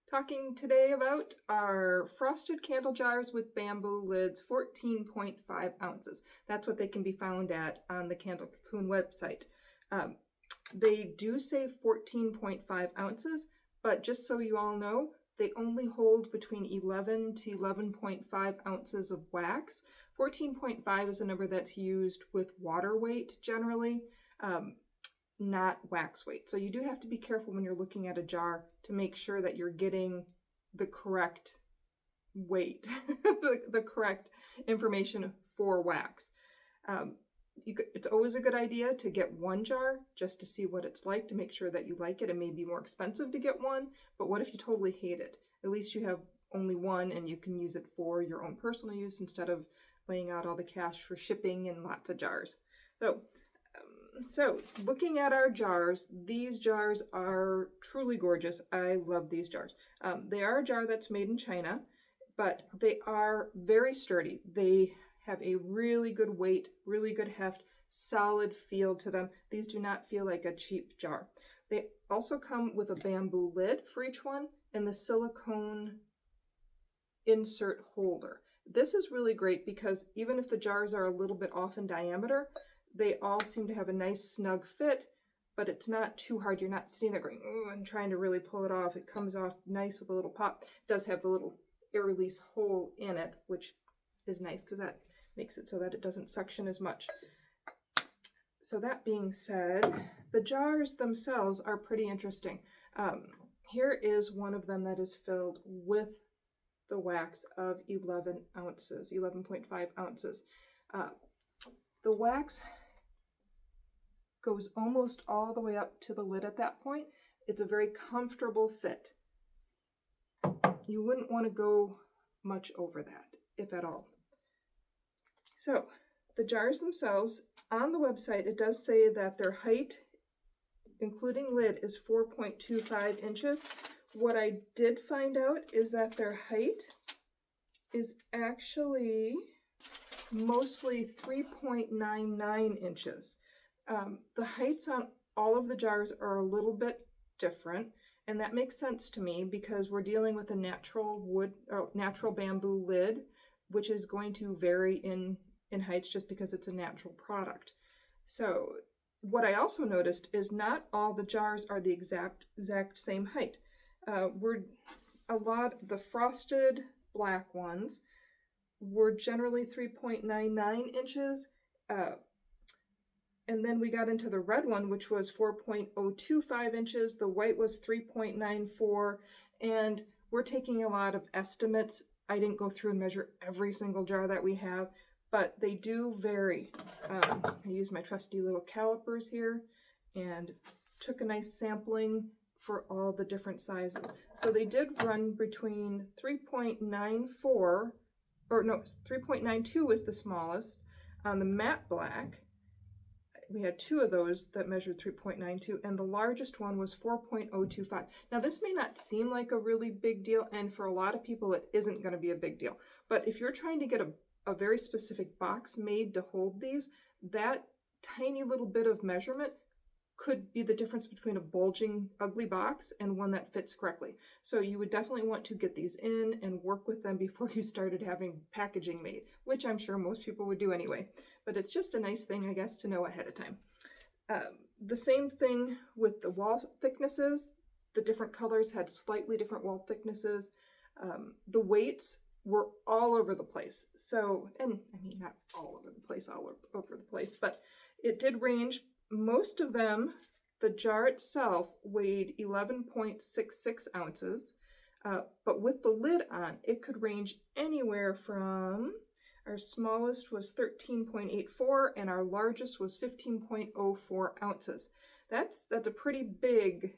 Talking today about our frosted candle jars with bamboo lids, 14.5 ounces. That's what they can be found at on the Candle Cocoon website. They do say 14.5 ounces, but just so you all know, they only hold between 11 to 11.5 ounces of wax. 14.5 is a number that's used with water weight generally. Not wax weight. So you do have to be careful when you're looking at a jar to make sure that you're getting the correct weight, the correct information for wax. It's always a good idea to get one jar just to see what it's like, to make sure that you like it. It may be more expensive to get one, but what if you totally hate it? At least you have only one and you can use it for your own personal use instead of laying out all the cash for shipping and lots of jars. So looking at our jars, these jars are truly gorgeous. I love these jars. They are a jar that's made in China, but they are very sturdy. They have a really good weight, really good heft, solid feel to them. These do not feel like a cheap jar. They also come with a bamboo lid for each one and the silicone insert holder. This is really great because even if the jars are a little bit off in diameter, they all seem to have a nice snug fit, but it's not too hard. You're not sitting there going, "Ooh," and trying to really pull it off. It comes off nice with a little pop. It does have the little air release hole in it, which is nice because that makes it so that it doesn't suction as much. So that being said, the jars themselves are pretty interesting. Here is one of them that is filled with the wax of 11 ounces, 11.5 ounces. The wax goes almost all the way up to the lid at that point. It's a very comfortable fit. You wouldn't want to go much over that, if at all. So the jars themselves, on the website, it does say that their height, including lid, is 4.25 inches. What I did find out is that their height is actually mostly 3.99 inches. The heights on all of the jars are a little bit different, and that makes sense to me because we're dealing with a natural wood or natural bamboo lid, which is going to vary in heights just because it's a natural product. So what I also noticed is not all the jars are the exact same height. The frosted black ones were generally 3.99 inches. And then we got into the red one, which was 4.025 inches. The white was 3.94. And we're taking a lot of estimates. I didn't go through and measure every single jar that we have, but they do vary. I used my trusty little calipers here and took a nice sampling for all the different sizes. So they did run between 3.94, 3.92 was the smallest. On the matte black, we had two of those that measured 3.92, and the largest one was 4.025. Now, this may not seem like a really big deal, and for a lot of people, it isn't going to be a big deal. But if you're trying to get a very specific box made to hold these, that tiny little bit of measurement could be the difference between a bulging, ugly box and one that fits correctly. So you would definitely want to get these in and work with them before you started having packaging made, which I'm sure most people would do anyway. But it's just a nice thing, I guess, to know ahead of time. The same thing with the wall thicknesses. The different colors had slightly different wall thicknesses. The weights were all over the place. So, and I mean, not all over the place, but it did range. Most of them, the jar itself weighed 11.66 ounces, but with the lid on, it could range anywhere from, our smallest was 13.84 and our largest was 15.04 ounces. That's a pretty big,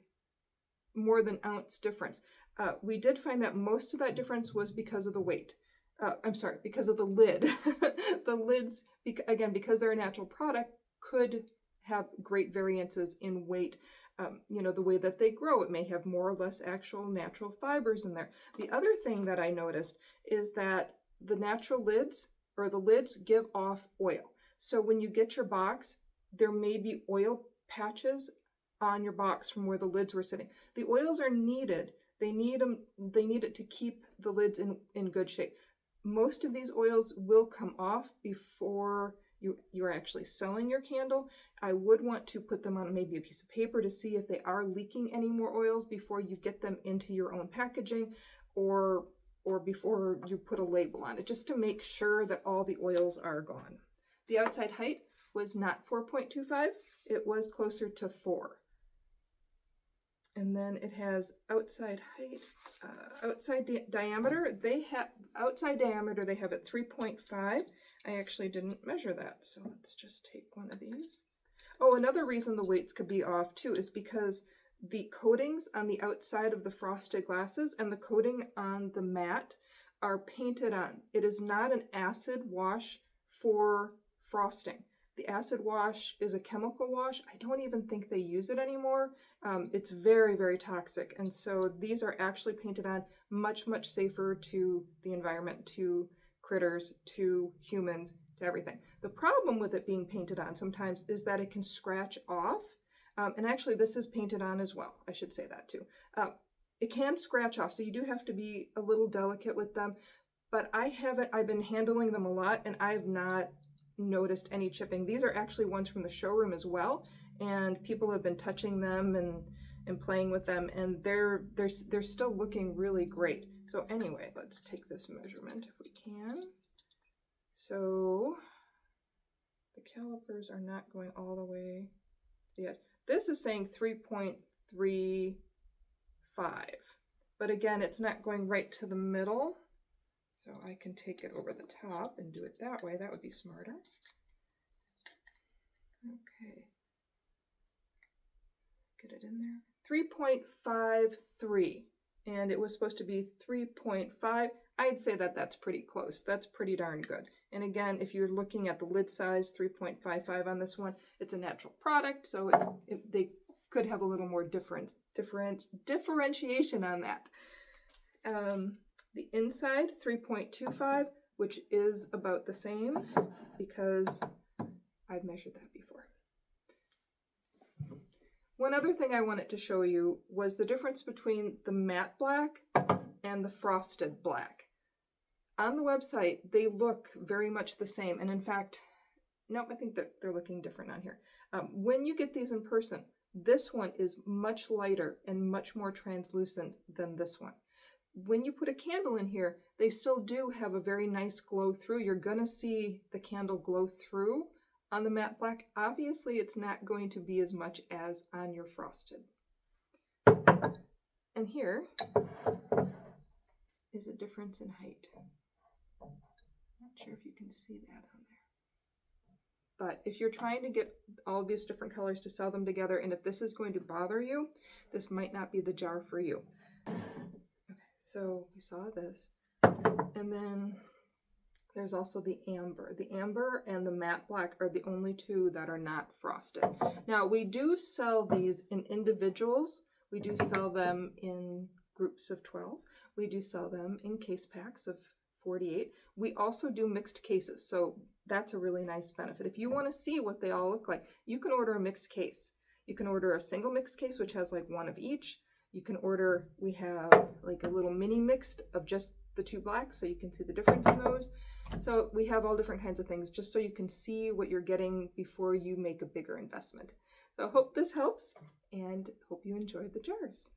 more than ounce difference. We did find that most of that difference was because of the weight. Because of the lid. The lids, again, because they're a natural product, could have great variances in weight. The way that they grow, it may have more or less actual natural fibers in there. The other thing that I noticed is that the natural lids, or the lids, give off oil. So when you get your box, there may be oil patches on your box from where the lids were sitting. The oils are needed. They need them. They need it to keep the lids in good shape. Most of these oils will come off before you're actually selling your candle. I would want to put them on maybe a piece of paper to see if they are leaking any more oils before you get them into your own packaging, or before you put a label on it, just to make sure that all the oils are gone. The outside height was not 4.25, it was closer to 4. And then it has outside height, diameter. They have outside diameter, they have it 3.5. I actually didn't measure that, so let's just take one of these. Oh, another reason the weights could be off too is because the coatings on the outside of the frosted glasses and the coating on the mat are painted on. It is not an acid wash for frosting. The acid wash is a chemical wash. I don't even think they use it anymore. It's very, very toxic. And so these are actually painted on, much, much safer to the environment, to critters, to humans, to everything. The problem with it being painted on sometimes is that it can scratch off. And actually this is painted on as well. I should say that too. It can scratch off, so you do have to be a little delicate with them. But I've been handling them a lot, and I've not noticed any chipping. These are actually ones from the showroom as well, and people have been touching them and playing with them, and they're still looking really great. So anyway, let's take this measurement if we can. So the calipers are not going all the way yet. This is saying 3.35, but again, it's not going right to the middle. So I can take it over the top and do it that way. That would be smarter. Okay. Get it in there. 3.53. And it was supposed to be 3.5. I'd say that that's pretty close. That's pretty darn good. And again, if you're looking at the lid size, 3.55 on this one, it's a natural product, so they could have a little more differentiation on that. The inside, 3.25, which is about the same because I've measured that before. One other thing I wanted to show you was the difference between the matte black and the frosted black. On the website, they look very much the same. And in fact, nope, I think that they're looking different on here. When you get these in person, this one is much lighter and much more translucent than this one. When you put a candle in here, they still do have a very nice glow through. You're gonna see the candle glow through on the matte black. Obviously, it's not going to be as much as on your frosted. And here is a difference in height. Not sure if you can see that on there. But if you're trying to get all these different colors to sell them together, and if this is going to bother you, this might not be the jar for you. So we saw this, and then there's also the amber. The amber and the matte black are the only two that are not frosted. Now we do sell these in individuals. We do sell them in groups of 12. We do sell them in case packs of 48. We also do mixed cases, so that's a really nice benefit. If you want to see what they all look like, you can order a mixed case. You can order a single mixed case, which has like one of each. You can order, we have like a little mini mixed of just the two blacks, so you can see the difference in those. So we have all different kinds of things, just so you can see what you're getting before you make a bigger investment. So I hope this helps, and hope you enjoyed the jars.